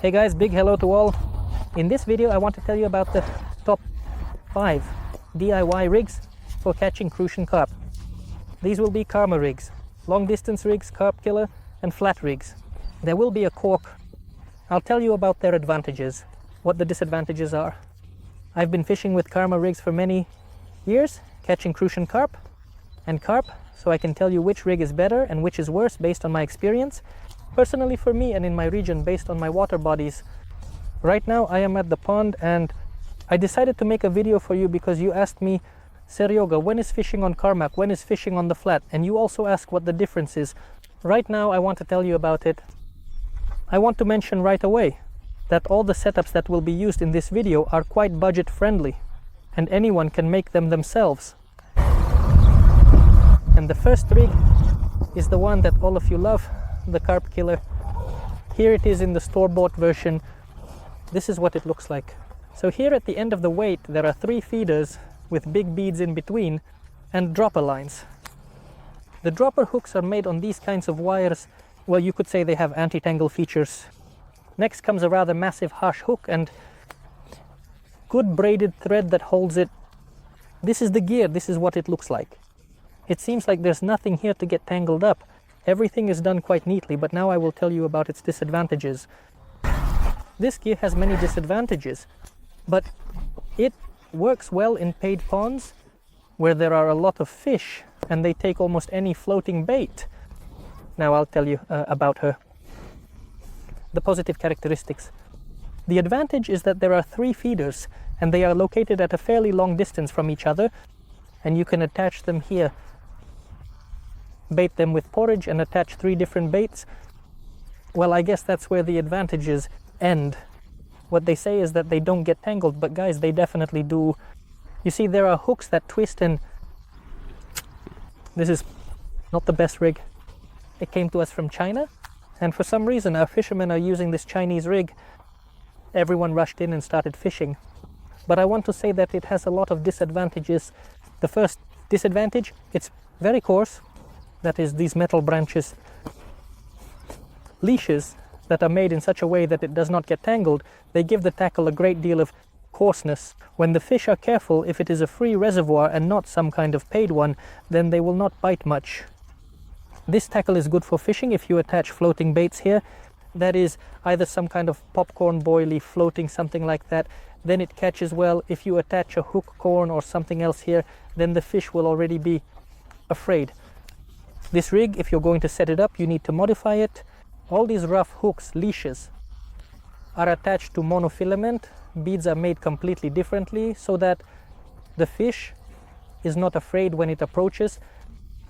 Hey guys, big hello to all. In this video I want to tell you about the top 5 DIY rigs for catching Crucian carp. These will be Karma rigs, long distance rigs, carp killer and flat rigs. There will be a cork. I'll tell you about their advantages, what the disadvantages are. I've been fishing with Karma rigs for many years, catching Crucian carp and carp, so I can tell you which rig is better and which is worse based on my experience. Personally for me and in my region, based on my water bodies. Right now I am at the pond and I decided to make a video for you because you asked me, Seryoga, when is fishing on Carmack, when is fishing on the flat? And you also asked what the difference is. Right now I want to tell you about it. I want to mention right away that all the setups that will be used in this video are quite budget friendly and anyone can make them themselves. And the first rig is the one that all of you love, the carp killer. Here it is in the store-bought version. This is what it looks like. So here at the end of the weight there are 3 feeders with big beads in between and dropper lines. The dropper hooks are made on these kinds of wires. Well, you could say they have anti-tangle features. Next comes a rather massive harsh hook and good braided thread that holds it. This is the gear, this is what it looks like. It seems like there's nothing here to get tangled up. Everything is done quite neatly, but now I will tell you about its disadvantages. This gear has many disadvantages, but it works well in paid ponds where there are a lot of fish and they take almost any floating bait. Now I'll tell you about her. The positive characteristics. The advantage is that there are 3 feeders and they are located at a fairly long distance from each other, and you can attach them here. Bait them with porridge and attach 3 different baits. Well, I guess that's where the advantages end. What they say is that they don't get tangled, but guys, they definitely do. You see, there are hooks that twist, and this is not the best rig. It came to us from China, and for some reason our fishermen are using this Chinese rig. Everyone rushed in and started fishing. But I want to say that it has a lot of disadvantages. The first disadvantage, it's very coarse. That is, these metal branches. Leashes that are made in such a way that it does not get tangled, they give the tackle a great deal of coarseness. When the fish are careful, if it is a free reservoir and not some kind of paid one, then they will not bite much. This tackle is good for fishing if you attach floating baits here. That is either some kind of popcorn boilie floating, something like that. Then it catches well. If you attach a hook corn or something else here, then the fish will already be afraid. This rig, if you're going to set it up, you need to modify it. All these rough hooks, leashes, are attached to monofilament. Beads are made completely differently so that the fish is not afraid when it approaches.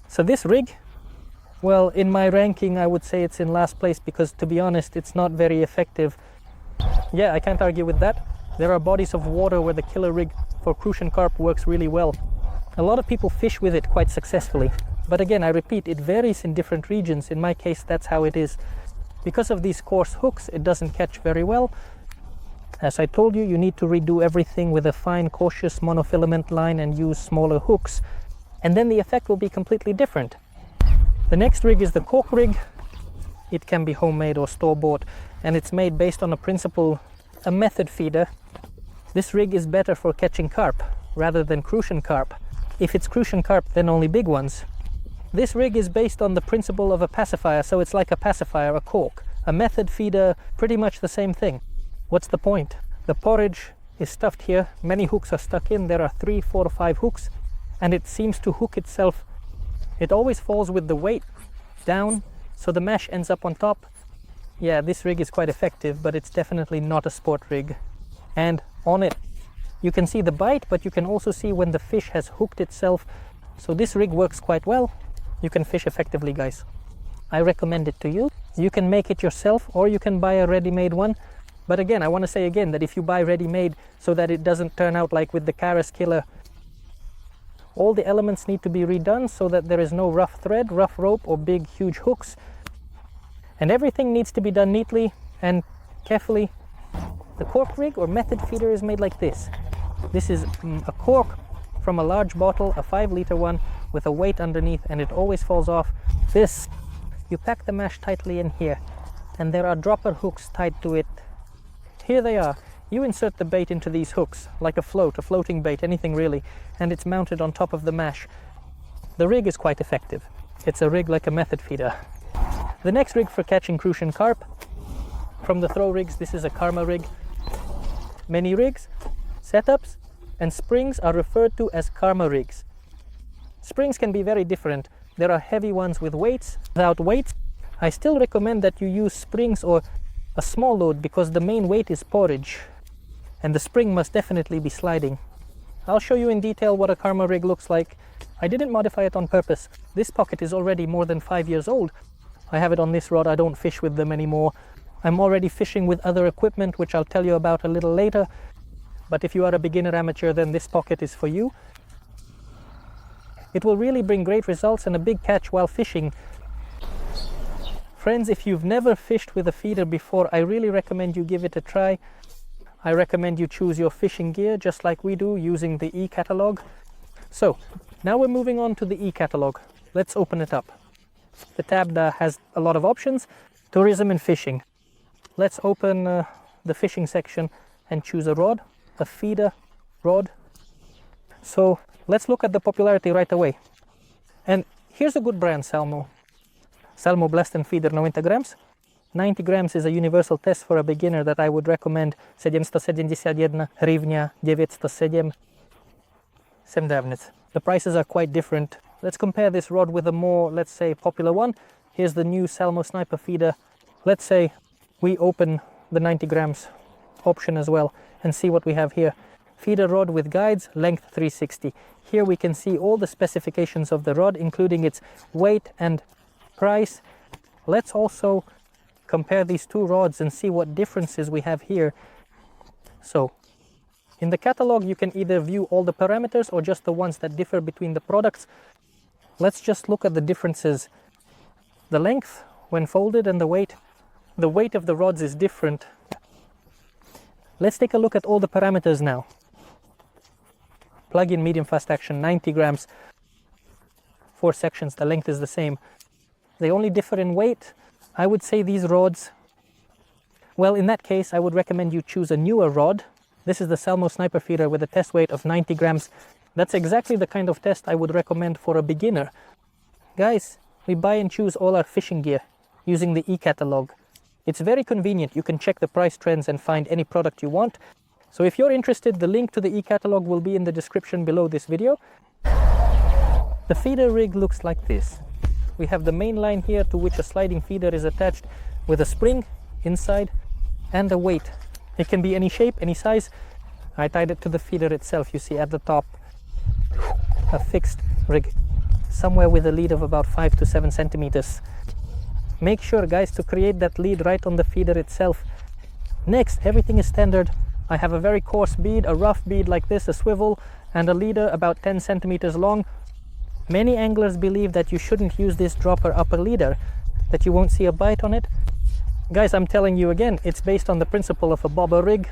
So this rig, well, in my ranking I would say it's in last place because, to be honest, it's not very effective. Yeah, I can't argue with that. There are bodies of water where the killer rig for Crucian carp works really well. A lot of people fish with it quite successfully. But again, I repeat, it varies in different regions. In my case, that's how it is. Because of these coarse hooks, it doesn't catch very well. As I told you, you need to redo everything with a fine, cautious monofilament line and use smaller hooks. And then the effect will be completely different. The next rig is the cork rig. It can be homemade or store-bought, and it's made based on a principle, a method feeder. This rig is better for catching carp rather than Crucian carp. If it's Crucian carp, then only big ones. This rig is based on the principle of a pacifier, so it's like a pacifier, a cork. A method feeder, pretty much the same thing. What's the point? The porridge is stuffed here, many hooks are stuck in, there are 3, 4 or 5 hooks, and it seems to hook itself. It always falls with the weight down, so the mesh ends up on top. Yeah, this rig is quite effective, but it's definitely not a sport rig. And on it, you can see the bite, but you can also see when the fish has hooked itself. So this rig works quite well. You can fish effectively, guys. I recommend it to you. You can make it yourself or you can buy a ready-made one. But again, I want to say again that if you buy ready-made so that it doesn't turn out like with the Karas killer, all the elements need to be redone so that there is no rough thread, rough rope or big huge hooks. And everything needs to be done neatly and carefully. The cork rig or method feeder is made like this. This is a cork from a large bottle, a 5-liter one with a weight underneath, and it always falls off. This, you pack the mesh tightly in here and there are dropper hooks tied to it Here they are. You insert the bait into these hooks, like a floating bait, anything really, and it's mounted on top of the mash. The rig is quite effective. It's a rig like a method feeder. The next rig for catching Crucian carp, from the throw rigs, this is a Karma rig. Many rigs, setups, and springs are referred to as Karma rigs. Springs can be very different. There are heavy ones with weights. Without weights, I still recommend that you use springs or a small load because the main weight is porridge and the spring must definitely be sliding. I'll show you in detail what a Karma rig looks like. I didn't modify it on purpose. This pocket is already more than 5 years old. I have it on this rod. I don't fish with them anymore. I'm already fishing with other equipment, which I'll tell you about a little later. But if you are a beginner amateur, then this pocket is for you. It will really bring great results and a big catch while fishing. Friends, if you've never fished with a feeder before, I really recommend you give it a try. I recommend you choose your fishing gear just like we do using the e-catalog. So now we're moving on to the e-catalog. Let's open it up. The tab has a lot of options. Tourism and fishing. Let's open the fishing section and choose a rod, a feeder rod. So let's look at the popularity right away. And here's a good brand, Salmo. Salmo Blast and Feeder 90 grams. 90 grams is a universal test for a beginner that I would recommend. 771 hryvnia, 907 semdavnic. The prices are quite different. Let's compare this rod with a more, let's say, popular one. Here's the new Salmo Sniper Feeder. Let's say we open the 90 grams option as well and see what we have here. Feeder rod with guides, length 360. Here we can see all the specifications of the rod, including its weight and price. Let's also compare these two rods and see what differences we have here. So in the catalog you can either view all the parameters or just the ones that differ between the products. Let's just look at the differences. The length when folded and the weight of the rods is different. Let's take a look at all the parameters now. Plug-in medium fast action, 90 grams, 4 sections, the length is the same. They only differ in weight. I would say these rods, well, in that case, I would recommend you choose a newer rod. This is the Salmo Sniper Feeder with a test weight of 90 grams. That's exactly the kind of test I would recommend for a beginner. Guys, we buy and choose all our fishing gear using the e-catalog. It's very convenient. You can check the price trends and find any product you want. So if you're interested, the link to the e-catalog will be in the description below this video. The feeder rig looks like this. We have the main line here to which a sliding feeder is attached with a spring inside and a weight. It can be any shape, any size. I tied it to the feeder itself. You see at the top a fixed rig somewhere with a lead of about 5 to 7 centimeters. Make sure, guys, to create that lead right on the feeder itself. Next, everything is standard. I have a very coarse bead, a rough bead like this, a swivel, and a leader about 10 centimeters long. Many anglers believe that you shouldn't use this dropper upper leader, that you won't see a bite on it. Guys, I'm telling you again, it's based on the principle of a bobber rig.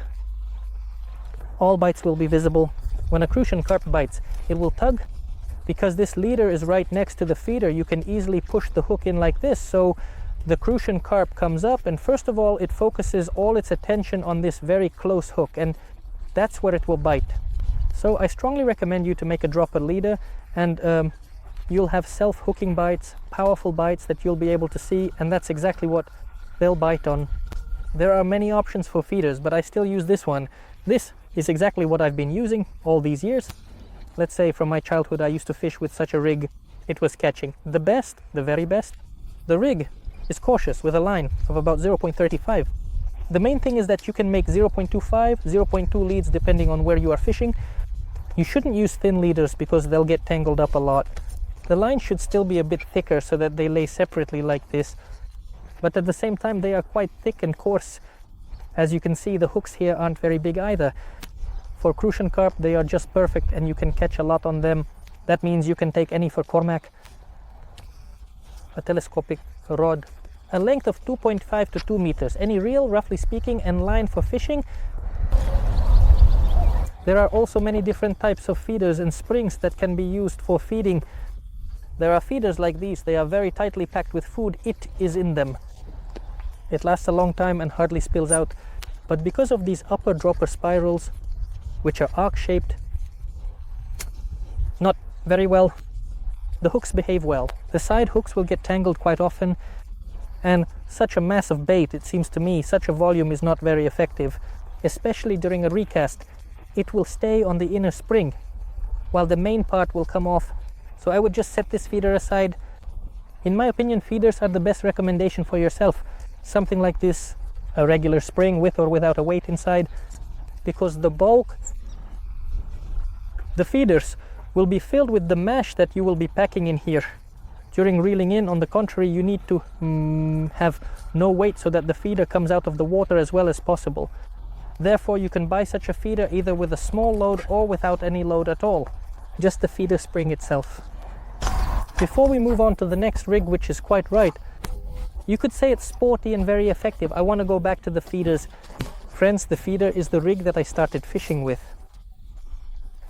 All bites will be visible. When a Crucian carp bites, it will tug. Because this leader is right next to the feeder, you can easily push the hook in like this. So the Crucian carp comes up, and first of all, it focuses all its attention on this very close hook, and that's where it will bite. So I strongly recommend you to make a dropper leader, and you'll have self-hooking bites, powerful bites that you'll be able to see, and that's exactly what they'll bite on. There are many options for feeders, but I still use this one. This is exactly what I've been using all these years. Let's say from my childhood I used to fish with such a rig. It was catching the best, the very best. The rig is cautious with a line of about 0.35. The main thing is that you can make 0.25, 0.2 leads depending on where you are fishing. You shouldn't use thin leaders because they'll get tangled up a lot. The line should still be a bit thicker so that they lay separately like this, but at the same time they are quite thick and coarse. As you can see, the hooks here aren't very big either. For Crucian carp, they are just perfect and you can catch a lot on them. That means you can take any for Cormac. A telescopic rod, a length of 2.5 to 2 meters, any reel, roughly speaking, and line for fishing. There are also many different types of feeders and springs that can be used for feeding. There are feeders like these. They are very tightly packed with food. It is in them. It lasts a long time and hardly spills out. But because of these upper dropper spirals, which are arc-shaped, not very well, the hooks behave well. The side hooks will get tangled quite often, and such a mass of bait, it seems to me, such a volume is not very effective, especially during a recast. It will stay on the inner spring, while the main part will come off. So I would just set this feeder aside. In my opinion, feeders are the best recommendation for yourself. Something like this, a regular spring with or without a weight inside, because the bulk, the feeders will be filled with the mash that you will be packing in here. During reeling in, on the contrary, you need to have no weight so that the feeder comes out of the water as well as possible. Therefore, you can buy such a feeder either with a small load or without any load at all, just the feeder spring itself. Before we move on to the next rig, which is quite right, you could say it's sporty and very effective. I want to go back to the feeders. Friends, the feeder is the rig that I started fishing with.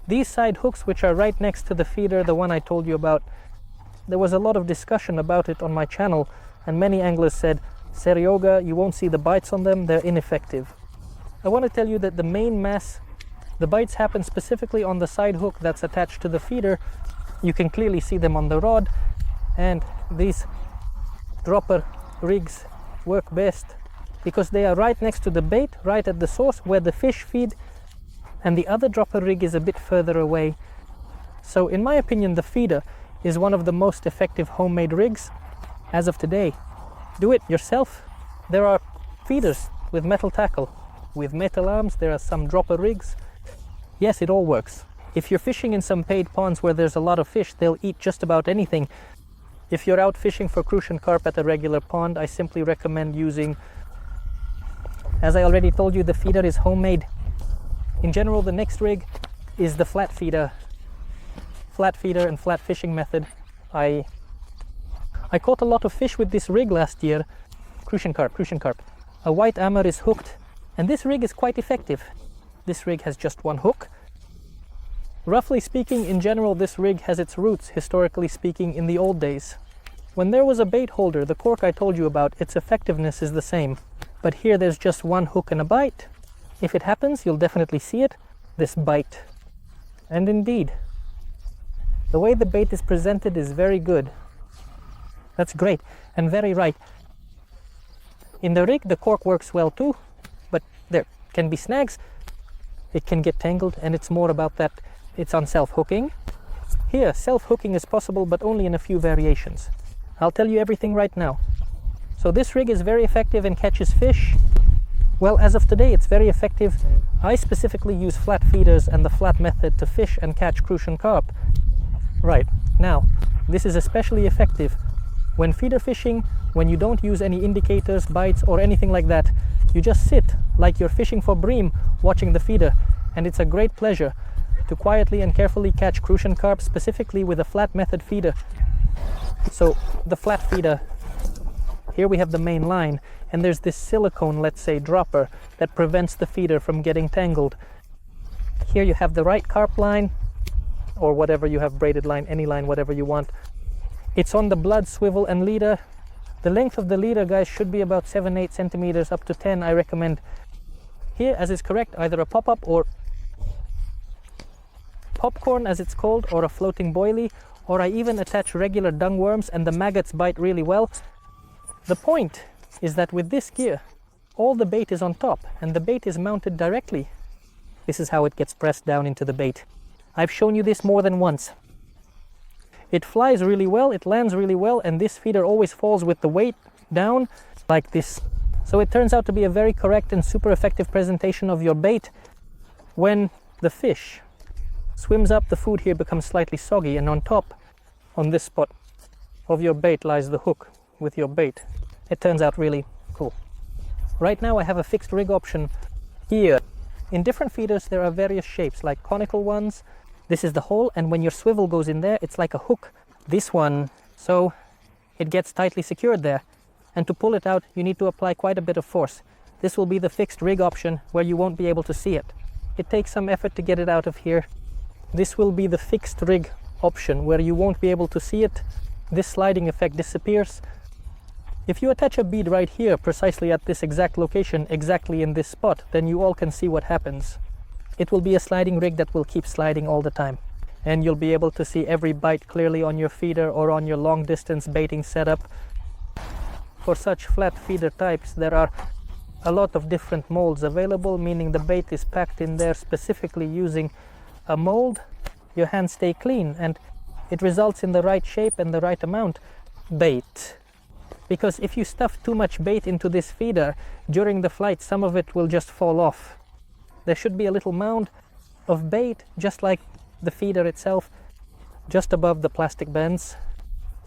These side hooks, which are right next to the feeder, the one I told you about, there was a lot of discussion about it on my channel, and many anglers said, Seryoga, you won't see the bites on them, they're ineffective. I want to tell you that the main mass, the bites happen specifically on the side hook that's attached to the feeder. You can clearly see them on the rod, and these dropper rigs work best because they are right next to the bait, right at the source where the fish feed, and the other dropper rig is a bit further away. So in my opinion, the feeder is one of the most effective homemade rigs as of today. Do it yourself. There are feeders with metal tackle, with metal arms, there are some dropper rigs. Yes, it all works. If you're fishing in some paid ponds where there's a lot of fish, they'll eat just about anything. If you're out fishing for Crucian Carp at a regular pond, I simply recommend using, as I already told you, the feeder is homemade. In general, the next rig is the flat feeder and flat fishing method. I caught a lot of fish with this rig last year. Crucian Carp. A white ammer is hooked, and this rig is quite effective. This rig has just one hook. Roughly speaking, in general, this rig has its roots, historically speaking, in the old days. When there was a bait holder, the cork I told you about, its effectiveness is the same. But here there's just one hook and a bite. If it happens, you'll definitely see it, this bite. And indeed, the way the bait is presented is very good. That's great, and very right. In the rig, the cork works well too, but there can be snags. It can get tangled, and it's more about that. It's on self-hooking. Here, self-hooking is possible, but only in a few variations. I'll tell you everything right now. So this rig is very effective and catches fish. Well, as of today, it's very effective. I specifically use flat feeders and the flat method to fish and catch Crucian Carp. Right, now, this is especially effective when feeder fishing, when you don't use any indicators, bites, or anything like that. You just sit like you're fishing for bream, watching the feeder, and it's a great pleasure to quietly and carefully catch Crucian Carp, specifically with a flat method feeder. So the flat feeder, here we have the main line, and there's this silicone, let's say, dropper that prevents the feeder from getting tangled. Here you have the right carp line, or whatever you have, braided line, any line, whatever you want. It's on the blood, swivel, and leader. The length of the leader, guys, should be about 7-8 centimeters, up to 10, I recommend. Here, as is correct, either a pop-up or popcorn, as it's called, or a floating boilie, or I even attach regular dung worms, and the maggots bite really well. The point is that with this gear, all the bait is on top, and the bait is mounted directly. This is how it gets pressed down into the bait. I've shown you this more than once. It flies really well, it lands really well, and this feeder always falls with the weight down like this. So it turns out to be a very correct and super effective presentation of your bait. When the fish swims up, the food here becomes slightly soggy, and on top, on this spot of your bait, lies the hook with your bait. It turns out really cool. Right now I have a fixed rig option here. In different feeders there are various shapes, like conical ones. This is the hole, and when your swivel goes in there, it's like a hook. This one, so it gets tightly secured there. And to pull it out, you need to apply quite a bit of force. This will be the fixed rig option, where you won't be able to see it. It takes some effort to get it out of here. This will be the fixed rig option, where you won't be able to see it. This sliding effect disappears. If you attach a bead right here, precisely at this exact location, exactly in this spot, then you all can see what happens. It will be a sliding rig that will keep sliding all the time. And you'll be able to see every bite clearly on your feeder or on your long distance baiting setup. For such flat feeder types, there are a lot of different molds available, meaning the bait is packed in there specifically using a mold. Your hands stay clean and it results in the right shape and the right amount bait. Because if you stuff too much bait into this feeder, during the flight some of it will just fall off. There should be a little mound of bait, just like the feeder itself, just above the plastic bends.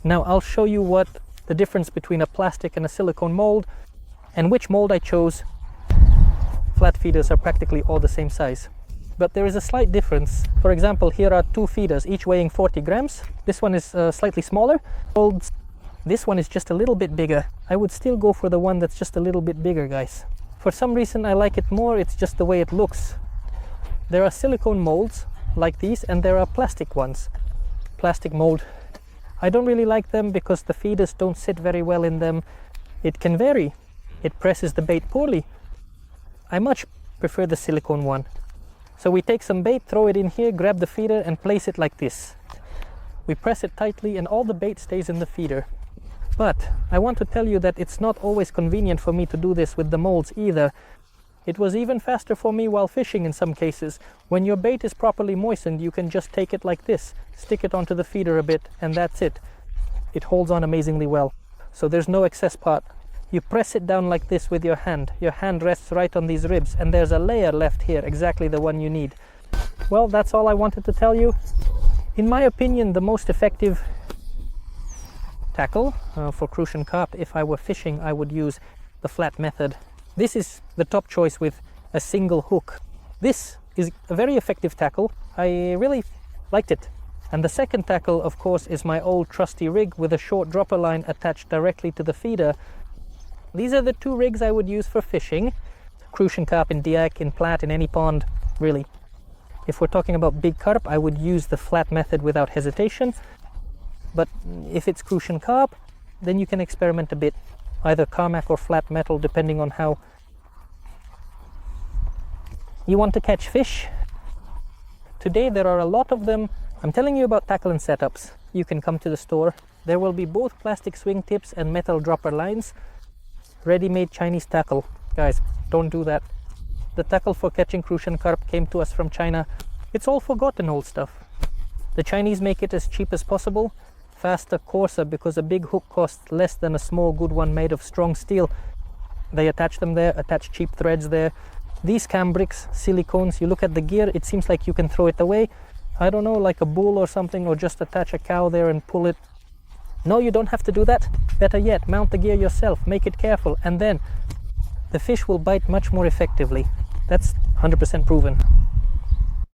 Now I'll show you what the difference between a plastic and a silicone mold, and which mold I chose. Flat feeders are practically all the same size, but there is a slight difference. For example, here are two feeders, each weighing 40 grams. This one is slightly smaller. This one is just a little bit bigger. I would still go for the one that's just a little bit bigger, guys. For some reason I like it more, it's just the way it looks. There are silicone molds like these and there are plastic ones. Plastic mold, I don't really like them because the feeders don't sit very well in them. It can vary. It presses the bait poorly. I much prefer the silicone one. So we take some bait, throw it in here, grab the feeder and place it like this. We press it tightly and all the bait stays in the feeder. But I want to tell you that it's not always convenient for me to do this with the molds either. It was even faster for me while fishing in some cases. When your bait is properly moistened, you can just take it like this, stick it onto the feeder a bit, and that's it. It holds on amazingly well. So there's no excess part. You press it down like this with your hand. Your hand rests right on these ribs, and there's a layer left here, exactly the one you need. Well, that's all I wanted to tell you. In my opinion, the most effective tackle for Crucian Carp, if I were fishing, I would use the flat method. This is the top choice with a single hook. This is a very effective tackle. I really liked it. And the second tackle, of course, is my old trusty rig with a short dropper line attached directly to the feeder. These are the two rigs I would use for fishing. Crucian Carp in Dieck, in Platte, in any pond, really. If we're talking about big carp, I would use the flat method without hesitation. But if it's Crucian Carp, then you can experiment a bit. Either Carmack or flat metal, depending on how you want to catch fish. Today there are a lot of them. I'm telling you about tackle and setups. You can come to the store. There will be both plastic swing tips and metal dropper lines. Ready-made Chinese tackle. Guys, don't do that. The tackle for catching Crucian Carp came to us from China. It's all forgotten old stuff. The Chinese make it as cheap as possible. Faster, coarser, because a big hook costs less than a small good one made of strong steel. They attach them there, attach cheap threads there. These cambrics, silicones, you look at the gear, it seems like you can throw it away. I don't know, like a bull or something, or just attach a cow there and pull it. No, you don't have to do that. Better yet, mount the gear yourself, make it careful, and then the fish will bite much more effectively. That's 100% proven.